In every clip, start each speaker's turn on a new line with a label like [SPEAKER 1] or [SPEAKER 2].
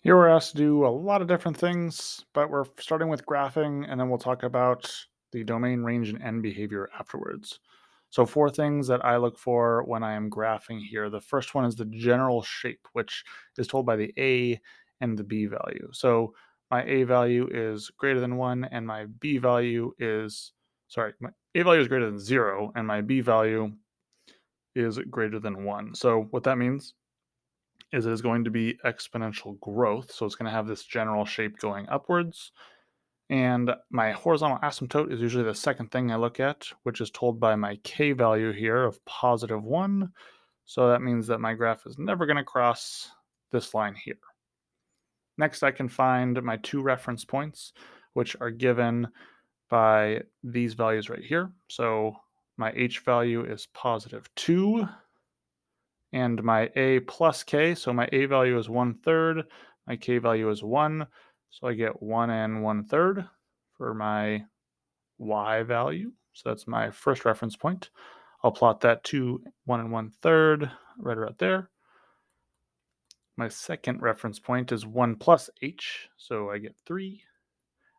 [SPEAKER 1] Here we're asked to do a lot of different things, but we're starting with graphing, and then we'll talk about the domain, range, and end behavior afterwards. So, four things that I look for when I am graphing here. The first one is the general shape, which is told by the A and the B value. So, my A value is greater than 1, and my B value is, sorry, my A value is greater than 0, and my B value is greater than 1. So, what that means is it is going to be exponential growth. So it's going to have this general shape going upwards. And my horizontal asymptote is usually the second thing I look at, which is told by my k value here of positive 1. So that means that my graph is never going to cross this line here. Next, I can find my two reference points, which are given by these values right here. So my h value is positive 2, and my a plus k, so my a value is 1/3, my k value is 1, so I get 1 and 1/3 for my y value. So that's my first reference point. I'll plot that to 1 and 1/3 right about there. My second reference point is 1 plus h, so I get 3.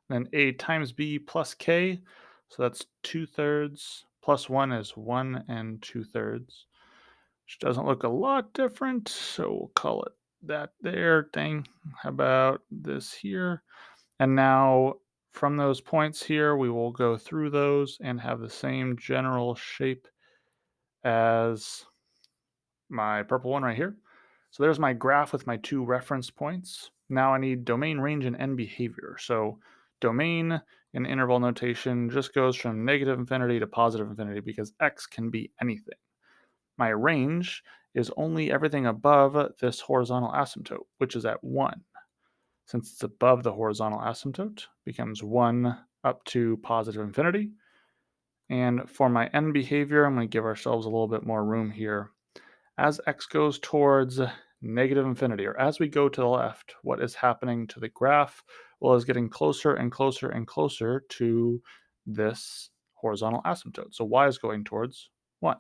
[SPEAKER 1] Then a times b plus k, so that's 2/3, plus 1 is 1 and 2/3. Which doesn't look a lot different, so we'll call it that there. Dang, how about this here? And now from those points here, we will go through those and have the same general shape as my purple one right here. So there's my graph with my two reference points. Now I need domain, range, and end behavior. So domain in interval notation just goes from negative infinity to positive infinity because x can be anything. My range is only everything above this horizontal asymptote, which is at 1. Since it's above the horizontal asymptote, becomes 1 up to positive infinity. And for my end behavior, I'm going to give ourselves a little bit more room here. As x goes towards negative infinity, or as we go to the left, what is happening to the graph? Well, is getting closer and closer and closer to this horizontal asymptote. So y is going towards 1.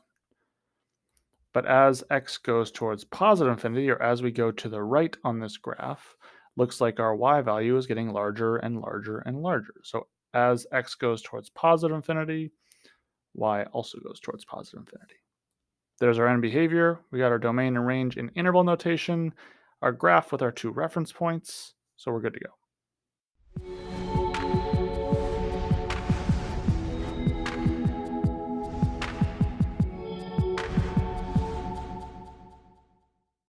[SPEAKER 1] But as x goes towards positive infinity, or as we go to the right on this graph, looks like our y value is getting larger and larger and larger. So as x goes towards positive infinity, y also goes towards positive infinity. There's our end behavior. We got our domain and range in interval notation, our graph with our two reference points, so we're good to go.